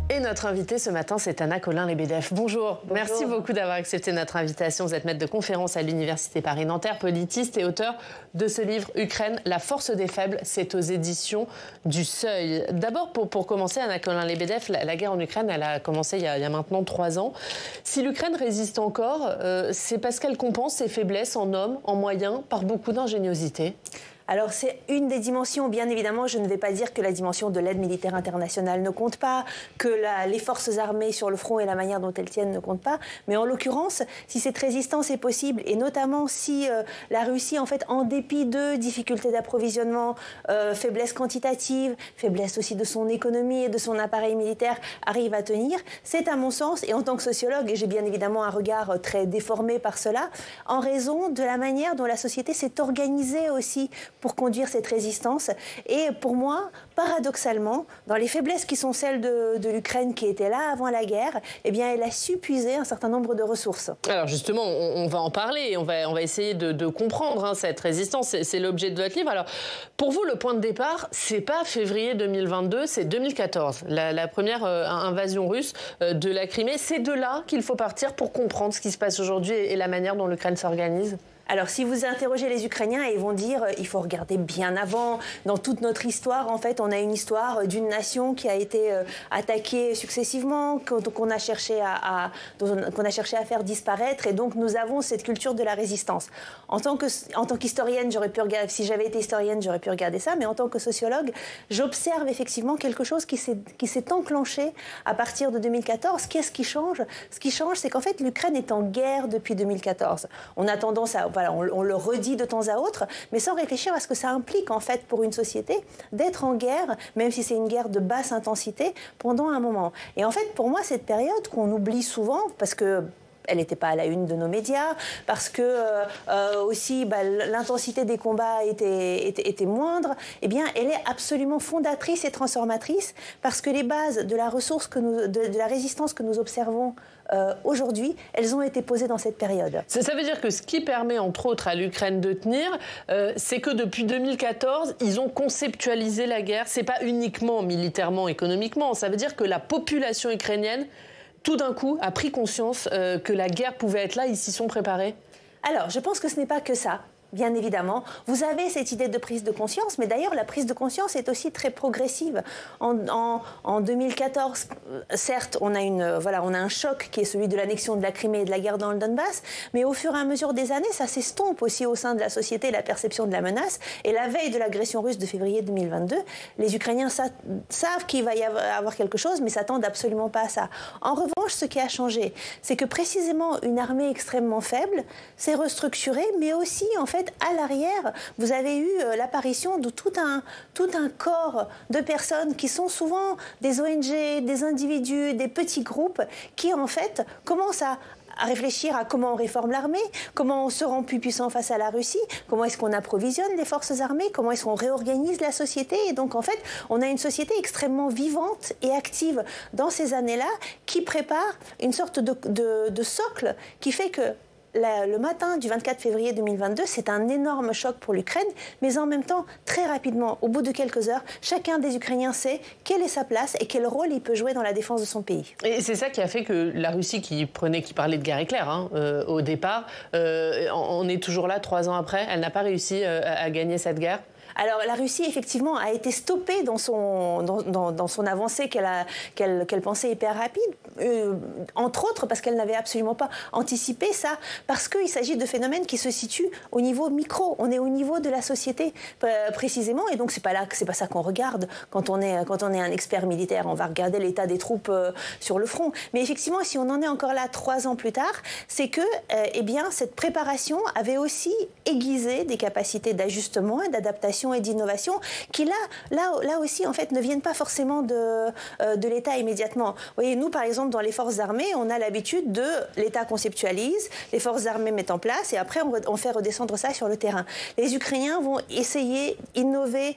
Et notre invitée ce matin, c'est Anna Colin-Lebedev. Bonjour. Merci beaucoup d'avoir accepté notre invitation. Vous êtes maître de conférence à l'Université Paris-Nanterre, politiste et auteur de ce livre « Ukraine, la force des faibles ». C'est aux éditions du Seuil. D'abord, pour commencer, Anna Colin-Lebedev, la guerre en Ukraine, elle a commencé il y a maintenant 3 ans. Si l'Ukraine résiste encore, c'est parce qu'elle compense ses faiblesses en hommes, en moyens, par beaucoup d'ingéniosité. Alors c'est une des dimensions, bien évidemment, je ne vais pas dire que la dimension de l'aide militaire internationale ne compte pas, que les forces armées sur le front et la manière dont elles tiennent ne comptent pas, mais en l'occurrence, si cette résistance est possible, et notamment si la Russie, en fait, en dépit de difficultés d'approvisionnement, faiblesse quantitative, faiblesse aussi de son économie et de son appareil militaire, arrive à tenir, c'est à mon sens, et en tant que sociologue, et j'ai bien évidemment un regard très déformé par cela, en raison de la manière dont la société s'est organisée aussi pour conduire cette résistance. Et pour moi, paradoxalement, dans les faiblesses qui sont celles de l'Ukraine qui était là avant la guerre, eh bien, elle a su puiser un certain nombre de ressources. Alors justement, on va en parler, on va essayer de comprendre cette résistance, c'est l'objet de votre livre. Alors, pour vous, le point de départ, c'est pas février 2022, c'est 2014, la première invasion russe de la Crimée. C'est de là qu'il faut partir pour comprendre ce qui se passe aujourd'hui et la manière dont l'Ukraine s'organise. Alors, si vous interrogez les Ukrainiens, ils vont dire il faut regarder bien avant. Dans toute notre histoire, en fait, on a une histoire d'une nation qui a été attaquée successivement, qu'on a cherché à faire disparaître. Et donc, nous avons cette culture de la résistance. En tant qu'historienne, si j'avais été historienne, j'aurais pu regarder ça. Mais en tant que sociologue, j'observe effectivement quelque chose qui s'est enclenché à partir de 2014. Qu'est-ce qui change? Ce qui change, c'est qu'en fait, l'Ukraine est en guerre depuis 2014. On a tendance à... Voilà, on le redit de temps à autre, mais sans réfléchir à ce que ça implique en fait pour une société d'être en guerre, même si c'est une guerre de basse intensité, pendant un moment. Et en fait, pour moi, cette période qu'on oublie souvent, parce que elle n'était pas à la une de nos médias, parce que aussi l'intensité des combats était moindre, eh bien, elle est absolument fondatrice et transformatrice, parce que les bases de la ressource de la résistance que nous observons aujourd'hui, elles ont été posées dans cette période. Ça veut dire que ce qui permet, entre autres, à l'Ukraine de tenir, c'est que depuis 2014, ils ont conceptualisé la guerre. C'est pas uniquement militairement, économiquement. Ça veut dire que la population ukrainienne, tout d'un coup, a pris conscience que la guerre pouvait être là. Ils s'y sont préparés. Alors, je pense que ce n'est pas que ça. Bien évidemment, vous avez cette idée de prise de conscience, mais d'ailleurs la prise de conscience est aussi très progressive. En 2014, certes, on a un choc qui est celui de l'annexion de la Crimée et de la guerre dans le Donbass, mais au fur et à mesure des années, ça s'estompe aussi au sein de la société, la perception de la menace. Et la veille de l'agression russe de février 2022, les Ukrainiens savent qu'il va y avoir quelque chose, mais s'attendent absolument pas à ça. En revanche, ce qui a changé, c'est que précisément une armée extrêmement faible s'est restructurée, mais aussi en fait à l'arrière, vous avez eu l'apparition de tout un corps de personnes qui sont souvent des ONG, des individus, des petits groupes qui en fait commencent à réfléchir à comment on réforme l'armée, comment on se rend plus puissant face à la Russie, comment est-ce qu'on approvisionne les forces armées, comment est-ce qu'on réorganise la société. Et donc, en fait, on a une société extrêmement vivante et active dans ces années-là qui prépare une sorte de socle qui fait que le matin du 24 février 2022, c'est un énorme choc pour l'Ukraine, mais en même temps, très rapidement, au bout de quelques heures, chacun des Ukrainiens sait quelle est sa place et quel rôle il peut jouer dans la défense de son pays. Et c'est ça qui a fait que la Russie, qui parlait de guerre éclair au départ, on est toujours là 3 ans après, elle n'a pas réussi à gagner cette guerre. Alors la Russie, effectivement, a été stoppée dans son avancée qu'elle pensait hyper rapide, entre autres parce qu'elle n'avait absolument pas anticipé ça, parce qu'il s'agit de phénomènes qui se situent au niveau micro. On est au niveau de la société précisément, et donc c'est pas ça qu'on regarde quand on est un expert militaire. On va regarder l'état des troupes sur le front. Mais effectivement, si on en est encore là 3 ans plus tard, c'est que cette préparation avait aussi aiguisé des capacités d'ajustement et d'adaptation et d'innovation qui là aussi en fait ne viennent pas forcément de l'État immédiatement. Vous voyez, nous par exemple dans les forces armées, on a l'habitude de l'État conceptualise, les forces armées mettent en place et après on fait redescendre ça sur le terrain. Les Ukrainiens vont essayer, innover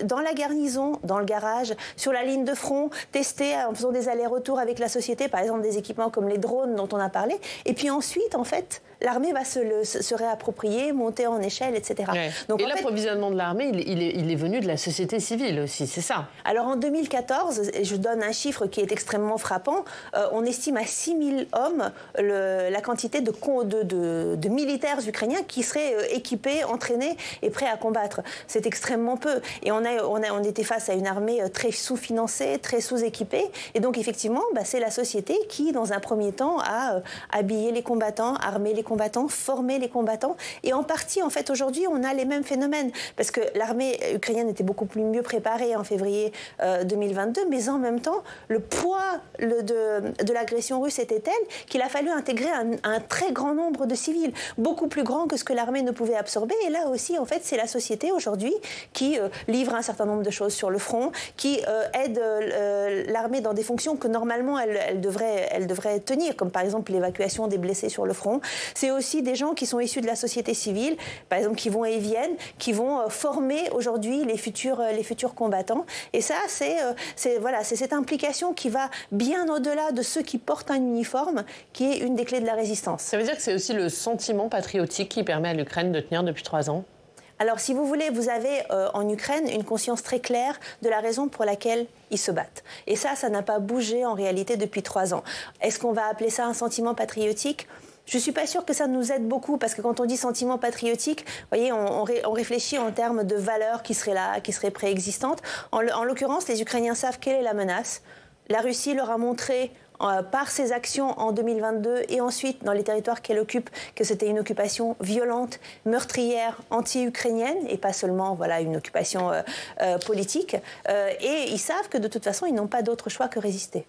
dans la garnison, dans le garage, sur la ligne de front, tester en faisant des allers-retours avec la société, par exemple des équipements comme les drones dont on a parlé, et puis ensuite en fait l'armée va se réapproprier, monter en échelle, etc. Ouais. Donc, et l'approvisionnement de l'armée, il est venu de la société civile aussi, c'est ça? Alors en 2014, et je donne un chiffre qui est extrêmement frappant, on estime à 6000 hommes la quantité de militaires ukrainiens qui seraient équipés, entraînés et prêts à combattre. C'est extrêmement peu. Et on était face à une armée très sous-financée, très sous-équipée. Et donc effectivement, c'est la société qui, dans un premier temps, a habillé les combattants, armé les combattants, formé les combattants. Et en partie, en fait, aujourd'hui, on a les mêmes phénomènes. Parce que l'armée ukrainienne était beaucoup mieux préparée en février 2022, mais en même temps, le poids de l'agression russe était tel qu'il a fallu intégrer un très grand nombre de civils, beaucoup plus grand que ce que l'armée ne pouvait absorber. Et là aussi, en fait, c'est la société aujourd'hui qui livre un certain nombre de choses sur le front, qui aide l'armée dans des fonctions que normalement elle devrait tenir, comme par exemple l'évacuation des blessés sur le front. C'est aussi des gens qui sont issus de la société civile, par exemple qui vont à Evienne, qui vont former aujourd'hui les futurs combattants. Et ça, c'est cette implication qui va bien au-delà de ceux qui portent un uniforme, qui est une des clés de la résistance. Ça veut dire que c'est aussi le sentiment patriotique qui permet à l'Ukraine de tenir depuis 3 ans? Alors, si vous voulez, vous avez en Ukraine une conscience très claire de la raison pour laquelle ils se battent. Et ça n'a pas bougé en réalité depuis 3 ans. Est-ce qu'on va appeler ça un sentiment patriotique ? Je ne suis pas sûre que ça nous aide beaucoup, parce que quand on dit sentiment patriotique, vous voyez, on réfléchit en termes de valeurs qui seraient là, qui seraient préexistantes. En l'occurrence, les Ukrainiens savent quelle est la menace. La Russie leur a montré par ses actions en 2022 et ensuite dans les territoires qu'elle occupe, que c'était une occupation violente, meurtrière, anti-ukrainienne et pas seulement une occupation politique. Et ils savent que de toute façon, ils n'ont pas d'autre choix que résister.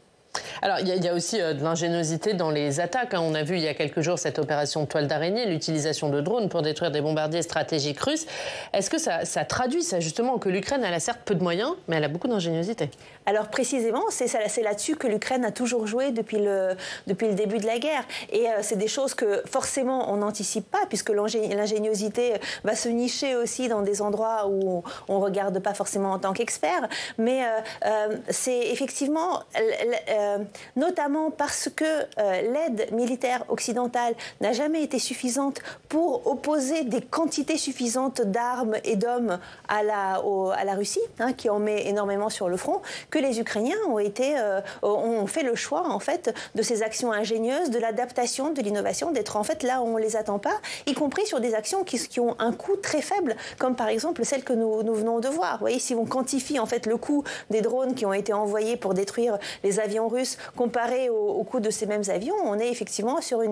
Alors, il y a aussi de l'ingéniosité dans les attaques. On a vu il y a quelques jours cette opération toile d'araignée, l'utilisation de drones pour détruire des bombardiers stratégiques russes. Est-ce que ça traduit ça justement que l'Ukraine, elle a certes peu de moyens, mais elle a beaucoup d'ingéniosité? Alors précisément, c'est là-dessus que l'Ukraine a toujours joué depuis le début de la guerre. Et c'est des choses que forcément on n'anticipe pas, puisque l'ingéniosité va se nicher aussi dans des endroits où on ne regarde pas forcément en tant qu'expert. Mais c'est effectivement... notamment parce que l'aide militaire occidentale n'a jamais été suffisante pour opposer des quantités suffisantes d'armes et d'hommes à la Russie, qui en met énormément sur le front, que les Ukrainiens ont fait le choix en fait de ces actions ingénieuses, de l'adaptation, de l'innovation, d'être en fait là où on ne les attend pas, y compris sur des actions qui ont un coût très faible, comme par exemple celle que nous venons de voir. Vous voyez, si on quantifie en fait le coût des drones qui ont été envoyés pour détruire les avions russes comparé au coût de ces mêmes avions, on est effectivement sur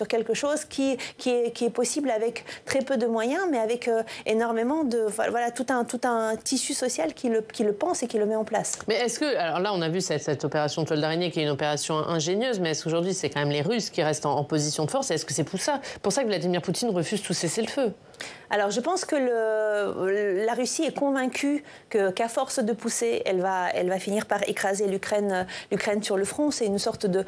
quelque chose qui est possible avec très peu de moyens, mais avec énormément de tout un tissu social qui le pense et qui le met en place. Mais est-ce que, alors là on a vu cette opération toile d'araignée qui est une opération ingénieuse, mais est-ce qu'aujourd'hui c'est quand même les Russes qui restent en position de force? Est-ce que c'est pour ça que Vladimir Poutine refuse tout cessez-le-feu? Alors je pense que la Russie est convaincue qu'à force de pousser, elle va finir par écraser l'Ukraine sur le front. C'est une sorte de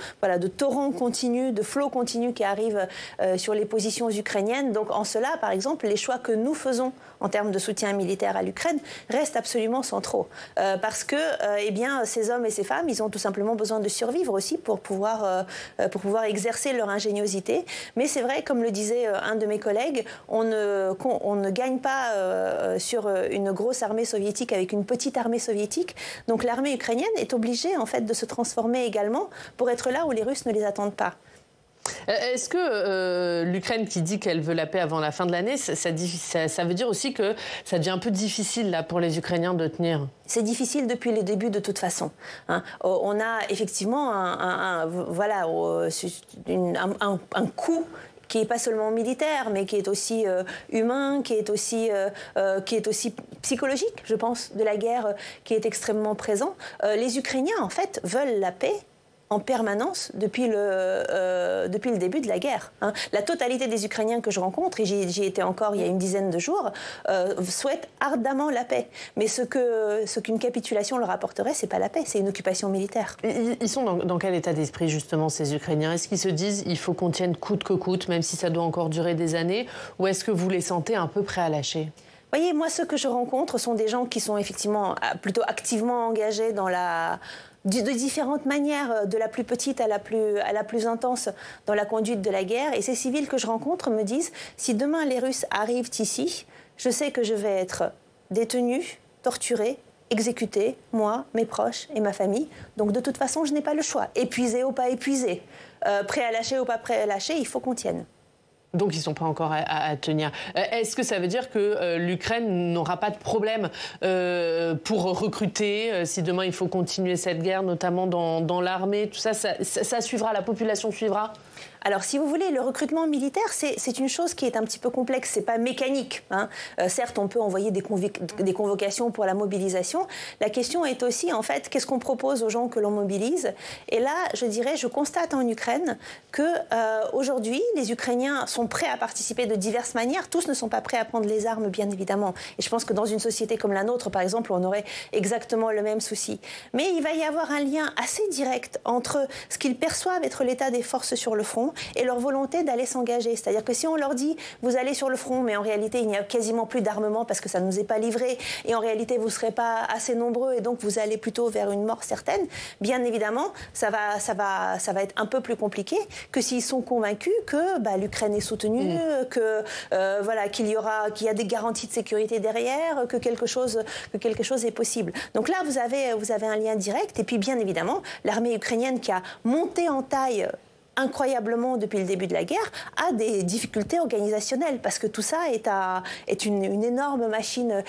torrent continu, de flot continu qui arrive sur les positions ukrainiennes. Donc en cela, par exemple, les choix que nous faisons en termes de soutien militaire à l'Ukraine restent absolument centraux. Parce que ces hommes et ces femmes, ils ont tout simplement besoin de survivre aussi pour pouvoir exercer leur ingéniosité. Mais c'est vrai, comme le disait un de mes collègues, on ne gagne pas sur une grosse armée soviétique avec une petite armée soviétique. Donc l'armée ukrainienne est obligée en fait de se transformer également pour être là où les Russes ne les attendent pas. Est-ce que l'Ukraine qui dit qu'elle veut la paix avant la fin de l'année, ça veut dire aussi que ça devient un peu difficile là, pour les Ukrainiens de tenir? C'est difficile depuis le début de toute façon. On a effectivement un coût qui n'est pas seulement militaire, mais qui est aussi humain, qui est aussi psychologique, je pense, de la guerre, qui est extrêmement présent. Les Ukrainiens, en fait, veulent la paix en permanence depuis le début de la guerre. La totalité des Ukrainiens que je rencontre, et j'y étais encore il y a une dizaine de jours, souhaitent ardemment la paix. Mais ce qu'une capitulation leur apporterait, c'est pas la paix, c'est une occupation militaire. Ils sont dans quel état d'esprit justement ces Ukrainiens? Est-ce qu'ils se disent il faut qu'on tienne coûte que coûte, même si ça doit encore durer des années, ou est-ce que vous les sentez un peu prêts à lâcher? voyez, moi, ceux que je rencontre sont des gens qui sont effectivement plutôt activement engagés dans de différentes manières, de la plus petite à la plus intense dans la conduite de la guerre. Et ces civils que je rencontre me disent, si demain les Russes arrivent ici, je sais que je vais être détenu, torturé, exécuté, moi, mes proches et ma famille. Donc de toute façon, je n'ai pas le choix. Épuisé ou pas épuisé, prêt à lâcher ou pas prêt à lâcher, il faut qu'on tienne. Donc ils ne sont pas encore à tenir. Est-ce que ça veut dire que l'Ukraine n'aura pas de problème pour recruter si demain il faut continuer cette guerre, notamment dans l'armée, tout ça, ça suivra, la population suivra? Alors, si vous voulez, le recrutement militaire, c'est une chose qui est un petit peu complexe. C'est pas mécanique, hein. Certes, on peut envoyer des convocations pour la mobilisation. La question est aussi, en fait, qu'est-ce qu'on propose aux gens que l'on mobilise? Et là, je dirais, je constate en Ukraine que aujourd'hui, les Ukrainiens sont prêts à participer de diverses manières. Tous ne sont pas prêts à prendre les armes, bien évidemment. Et je pense que dans une société comme la nôtre, par exemple, on aurait exactement le même souci. Mais il va y avoir un lien assez direct entre ce qu'ils perçoivent être l'état des forces sur le front et leur volonté d'aller s'engager. C'est-à-dire que si on leur dit « vous allez sur le front, mais en réalité il n'y a quasiment plus d'armement parce que ça ne nous est pas livré et en réalité vous ne serez pas assez nombreux et donc vous allez plutôt vers une mort certaine », bien évidemment ça va être un peu plus compliqué que s'ils sont convaincus que l'Ukraine est soutenue, qu'il y a des garanties de sécurité derrière, que quelque chose est possible. Donc là vous avez un lien direct et puis bien évidemment l'armée ukrainienne qui a monté en taille incroyablement depuis le début de la guerre, a des difficultés organisationnelles parce que tout ça est une énorme machine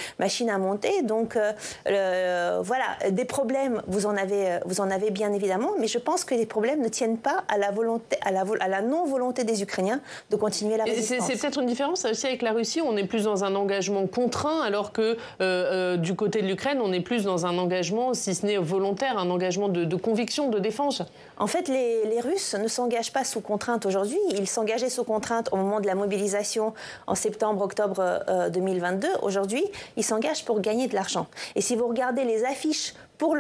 à monter. Donc voilà, des problèmes, vous en avez bien évidemment, mais je pense que les problèmes ne tiennent pas à la non-volonté des Ukrainiens de continuer la résistance. C'est peut-être une différence aussi avec la Russie, on est plus dans un engagement contraint alors que du côté de l'Ukraine, on est plus dans un engagement, si ce n'est volontaire, un engagement de conviction, de défense. En fait, les Russes ne s'engagent pas sous contrainte aujourd'hui. Ils s'engageaient sous contrainte au moment de la mobilisation en septembre-octobre 2022. Aujourd'hui, ils s'engagent pour gagner de l'argent. Et si vous regardez les affiches pour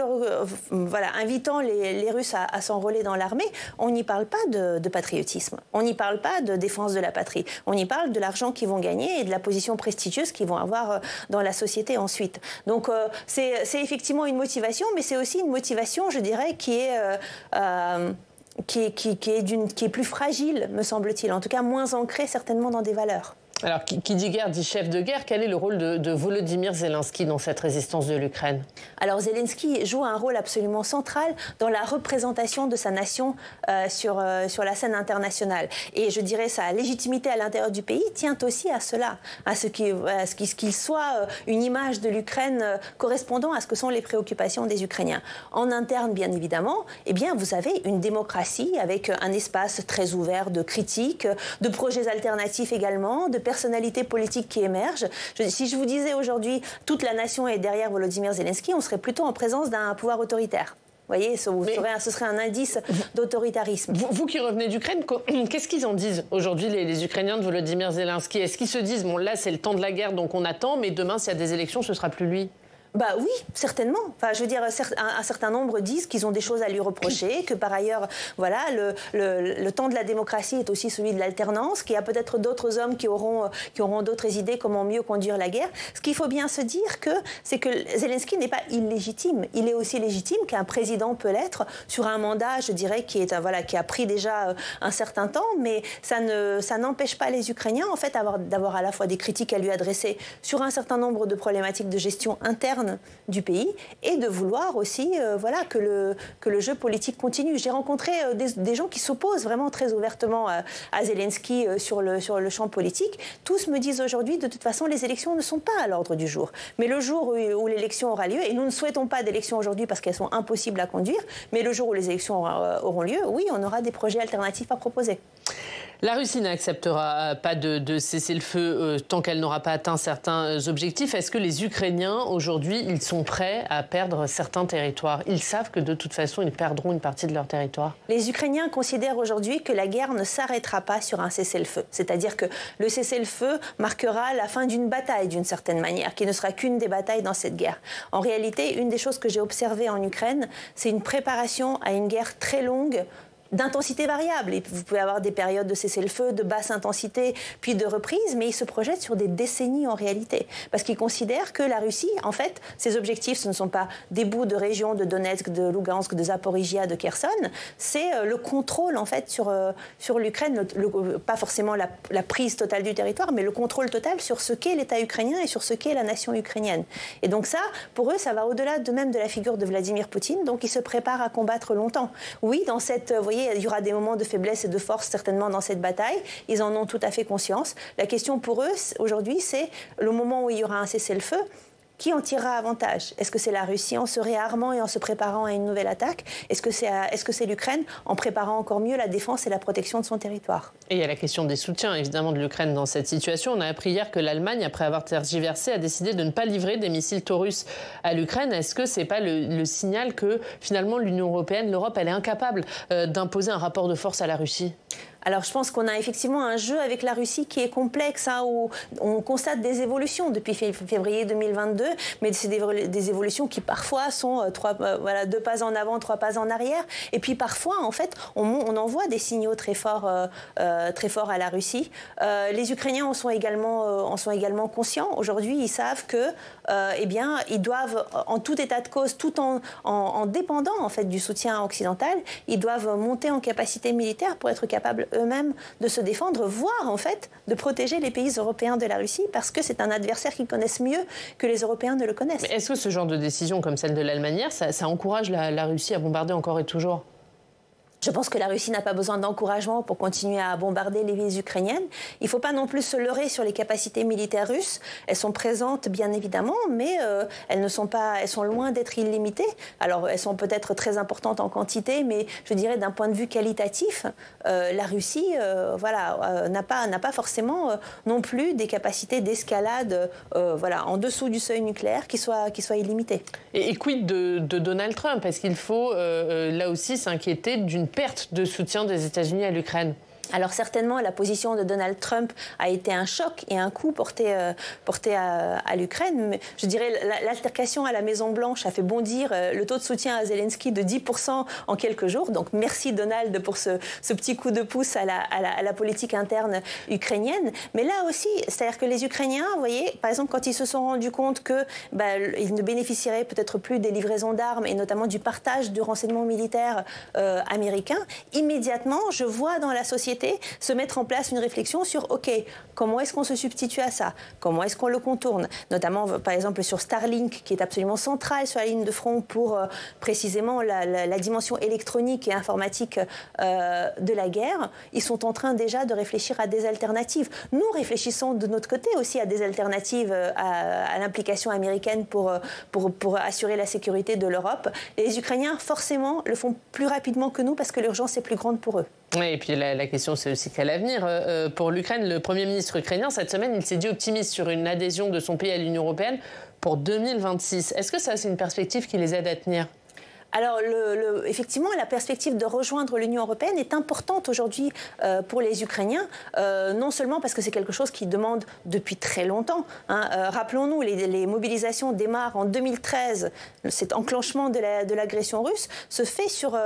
invitant les Russes à s'enrôler dans l'armée, on n'y parle pas de patriotisme. On n'y parle pas de défense de la patrie. On y parle de l'argent qu'ils vont gagner et de la position prestigieuse qu'ils vont avoir dans la société ensuite. Donc c'est effectivement une motivation, mais c'est aussi une motivation, je dirais, qui est plus fragile, me semble-t-il, en tout cas moins ancrée certainement dans des valeurs. Alors, qui dit guerre dit chef de guerre. Quel est le rôle de Volodymyr Zelensky dans cette résistance de l'Ukraine? Alors, Zelensky joue un rôle absolument central dans la représentation de sa nation sur la scène internationale. Et je dirais sa légitimité à l'intérieur du pays tient aussi à cela, à ce qu'il soit une image de l'Ukraine correspondant à ce que sont les préoccupations des Ukrainiens. En interne, bien évidemment, eh bien, vous avez une démocratie avec un espace très ouvert de critiques, de projets alternatifs également, de personnalités politiques qui émergent. Si je vous disais aujourd'hui toute la nation est derrière Volodymyr Zelensky, on serait plutôt en présence d'un pouvoir autoritaire. Vous voyez, ce serait un indice d'autoritarisme. Vous qui revenez d'Ukraine, qu'est-ce qu'ils en disent aujourd'hui, les Ukrainiens de Volodymyr Zelensky? Est-ce qu'ils se disent, bon là c'est le temps de la guerre donc on attend, mais demain s'il y a des élections ce sera plus lui? Oui, certainement. Enfin, je veux dire, un certain nombre disent qu'ils ont des choses à lui reprocher, que par ailleurs, voilà, le temps de la démocratie est aussi celui de l'alternance, qu'il y a peut-être d'autres hommes qui auront d'autres idées comment mieux conduire la guerre. Ce qu'il faut bien se dire, c'est que Zelensky n'est pas illégitime. Il est aussi légitime qu'un président peut l'être sur un mandat, je dirais, qui a pris déjà un certain temps, mais ça n'empêche pas les Ukrainiens, en fait, d'avoir à la fois des critiques à lui adresser sur un certain nombre de problématiques de gestion interne du pays et de vouloir aussi que le jeu politique continue. J'ai rencontré des gens qui s'opposent vraiment très ouvertement à Zelensky sur le champ politique. Tous me disent aujourd'hui, de toute façon, les élections ne sont pas à l'ordre du jour. Mais le jour où l'élection aura lieu, et nous ne souhaitons pas d'élections aujourd'hui parce qu'elles sont impossibles à conduire, mais le jour où les élections auront lieu, oui, on aura des projets alternatifs à proposer. La Russie n'acceptera pas de cessez-le-feu tant qu'elle n'aura pas atteint certains objectifs. Est-ce que les Ukrainiens, aujourd'hui, ils sont prêts à perdre certains territoires? Ils savent que de toute façon, ils perdront une partie de leur territoire. Les Ukrainiens considèrent aujourd'hui que la guerre ne s'arrêtera pas sur un cessez-le-feu. C'est-à-dire que le cessez-le-feu marquera la fin d'une bataille, d'une certaine manière, qui ne sera qu'une des batailles dans cette guerre. En réalité, une des choses que j'ai observées en Ukraine, c'est une préparation à une guerre très longue, d'intensité variable. Et vous pouvez avoir des périodes de cessez-le-feu, de basse intensité, puis de reprise, mais il se projette sur des décennies en réalité. Parce qu'il considère que la Russie, en fait, ses objectifs, ce ne sont pas des bouts de régions de Donetsk, de Lugansk, de Zaporizhia, de Kherson, c'est le contrôle, en fait, sur l'Ukraine, pas forcément la prise totale du territoire, mais le contrôle total sur ce qu'est l'État ukrainien et sur ce qu'est la nation ukrainienne. Et donc ça, pour eux, ça va au-delà même de la figure de Vladimir Poutine, donc ils se préparent à combattre longtemps. Oui, vous voyez, il y aura des moments de faiblesse et de force certainement dans cette bataille, ils en ont tout à fait conscience. La question pour eux, aujourd'hui, c'est le moment où il y aura un cessez-le-feu. Qui en tirera avantage? Est-ce que c'est la Russie en se réarmant et en se préparant à une nouvelle attaque? Est-ce que c'est l'Ukraine en préparant encore mieux la défense et la protection de son territoire? Et il y a la question des soutiens, évidemment, de l'Ukraine dans cette situation. On a appris hier que l'Allemagne, après avoir tergiversé, a décidé de ne pas livrer des missiles Taurus à l'Ukraine. Est-ce que ce n'est pas le signal que, finalement, l'Union européenne, l'Europe, elle est incapable d'imposer un rapport de force à la Russie? Alors, je pense qu'on a effectivement un jeu avec la Russie qui est complexe, où on constate des évolutions depuis février 2022, mais c'est des évolutions qui parfois sont 2 pas en avant, 3 pas en arrière. Et puis parfois, en fait, on envoie des signaux très forts à la Russie. Les Ukrainiens en sont également conscients. Aujourd'hui, ils savent que, ils doivent, en tout état de cause, tout en dépendant en fait du soutien occidental, ils doivent monter en capacité militaire pour être capables eux-mêmes de se défendre, voire en fait de protéger les pays européens de la Russie, parce que c'est un adversaire qu'ils connaissent mieux que les Européens ne le connaissent. Mais est-ce que ce genre de décision comme celle de l'Allemagne, ça encourage la Russie à bombarder encore et toujours ? Je pense que la Russie n'a pas besoin d'encouragement pour continuer à bombarder les villes ukrainiennes. Il ne faut pas non plus se leurrer sur les capacités militaires russes. Elles sont présentes, bien évidemment, mais elles sont loin d'être illimitées. Alors, elles sont peut-être très importantes en quantité, mais je dirais d'un point de vue qualitatif, la Russie n'a pas forcément non plus des capacités d'escalade en dessous du seuil nucléaire qui soient illimitées. Et quid de Donald Trump? Est-ce qu'il faut là aussi s'inquiéter d'une perte de soutien des États-Unis à l'Ukraine? Alors certainement, la position de Donald Trump a été un choc et un coup porté à l'Ukraine. Mais je dirais l'altercation à la Maison-Blanche a fait bondir le taux de soutien à Zelensky de 10% en quelques jours. Donc merci Donald pour ce petit coup de pouce à la politique interne ukrainienne. Mais là aussi, c'est-à-dire que les Ukrainiens, vous voyez, par exemple, quand ils se sont rendus compte qu'ils ne bénéficieraient peut-être plus des livraisons d'armes et notamment du partage du renseignement militaire américain, immédiatement, je vois dans la société se mettre en place une réflexion sur comment est-ce qu'on se substitue à ça, comment est-ce qu'on le contourne, notamment par exemple sur Starlink qui est absolument central sur la ligne de front pour précisément la dimension électronique et informatique de la guerre. Ils sont en train déjà de réfléchir à des alternatives. Nous réfléchissons de notre côté aussi à des alternatives à l'implication américaine pour assurer la sécurité de l'Europe. Et les Ukrainiens forcément le font plus rapidement que nous parce que l'urgence est plus grande pour eux. Oui, et puis la question, c'est aussi qu'à l'avenir, pour l'Ukraine, le Premier ministre ukrainien, cette semaine, il s'est dit optimiste sur une adhésion de son pays à l'Union européenne pour 2026. Est-ce que ça, c'est une perspective qui les aide à tenir ? Alors, effectivement, la perspective de rejoindre l'Union européenne est importante aujourd'hui pour les Ukrainiens, non seulement parce que c'est quelque chose qu'ils demandent depuis très longtemps. Rappelons-nous, les mobilisations démarrent en 2013. Cet enclenchement de l'agression russe se fait sur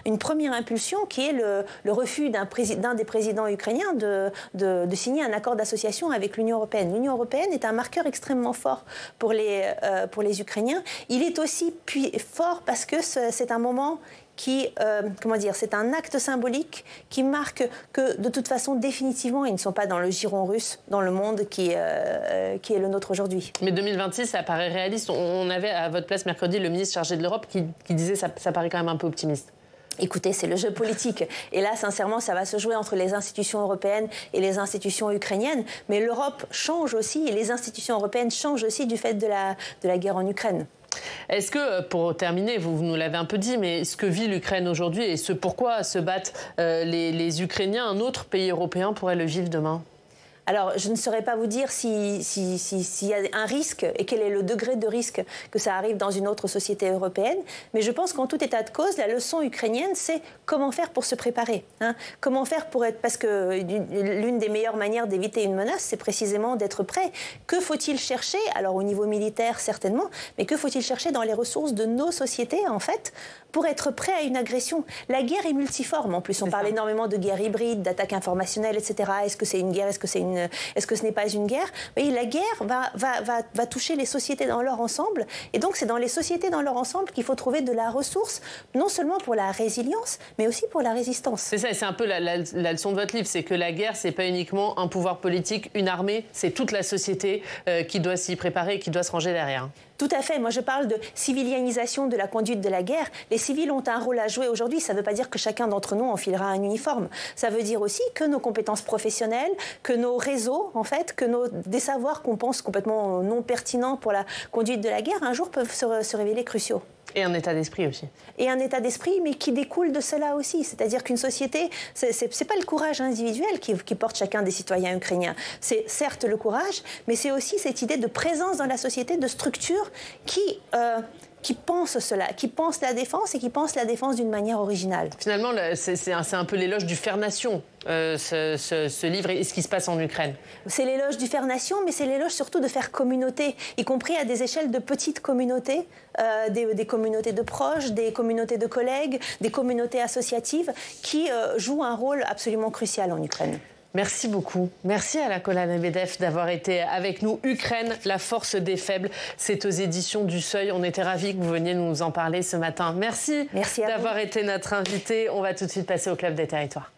une première impulsion qui est le refus d'un des présidents ukrainiens de signer un accord d'association avec l'Union européenne. L'Union européenne est un marqueur extrêmement fort pour les Ukrainiens. Il est aussi fort parce que c'est un moment qui, c'est un acte symbolique qui marque que, de toute façon, définitivement, ils ne sont pas dans le giron russe, dans le monde qui est le nôtre aujourd'hui. Mais 2026, ça paraît réaliste. On avait à votre place mercredi le ministre chargé de l'Europe qui disait que ça paraît quand même un peu optimiste. Écoutez, c'est le jeu politique. Et là, sincèrement, ça va se jouer entre les institutions européennes et les institutions ukrainiennes. Mais l'Europe change aussi, et les institutions européennes changent aussi du fait de la guerre en Ukraine. Est-ce que, pour terminer, vous nous l'avez un peu dit, mais ce que vit l'Ukraine aujourd'hui et ce pourquoi se battent les Ukrainiens, un autre pays européen pourrait le vivre demain ? Alors, je ne saurais pas vous dire s'il y a un risque et quel est le degré de risque que ça arrive dans une autre société européenne. Mais je pense qu'en tout état de cause, la leçon ukrainienne, c'est comment faire pour se préparer. Comment faire pour être... Parce que l'une des meilleures manières d'éviter une menace, c'est précisément d'être prêt. Que faut-il chercher? Alors, au niveau militaire, certainement. Mais que faut-il chercher dans les ressources de nos sociétés, en fait, pour être prêt à une agression? La guerre est multiforme. En plus, on parle énormément de guerre hybride, d'attaque informationnelle, etc. Est-ce que c'est une guerre? Est-ce que ce n'est pas une guerre? Oui, la guerre va toucher les sociétés dans leur ensemble. Et donc, c'est dans les sociétés dans leur ensemble qu'il faut trouver de la ressource, non seulement pour la résilience, mais aussi pour la résistance. C'est ça, c'est un peu la leçon de votre livre, c'est que la guerre, c'est pas uniquement un pouvoir politique, une armée, c'est toute la société qui doit s'y préparer et qui doit se ranger derrière. Tout à fait. Moi, je parle de civilianisation de la conduite de la guerre. Les civils ont un rôle à jouer aujourd'hui. Ça ne veut pas dire que chacun d'entre nous enfilera un uniforme. Ça veut dire aussi que nos compétences professionnelles, que nos réseaux, en fait, des savoirs qu'on pense complètement non pertinents pour la conduite de la guerre, un jour peuvent se révéler cruciaux. Et un état d'esprit aussi. Et un état d'esprit, mais qui découle de cela aussi. C'est-à-dire qu'une société, c'est pas le courage individuel qui porte chacun des citoyens ukrainiens. C'est certes le courage, mais c'est aussi cette idée de présence dans la société, de structure qui pense cela, qui pense la défense et qui pense la défense d'une manière originale. Finalement, c'est un peu l'éloge du faire-nation, ce livre et ce qui se passe en Ukraine. C'est l'éloge du faire-nation, mais c'est l'éloge surtout de faire communauté, y compris à des échelles de petites communautés, des communautés de proches, des communautés de collègues, des communautés associatives qui jouent un rôle absolument crucial en Ukraine. Merci beaucoup. Merci à Alakola Lebedev d'avoir été avec nous. Ukraine, la force des faibles. C'est aux éditions du Seuil. On était ravis que vous veniez nous en parler ce matin. Merci d'avoir été notre invité. On va tout de suite passer au Club des Territoires.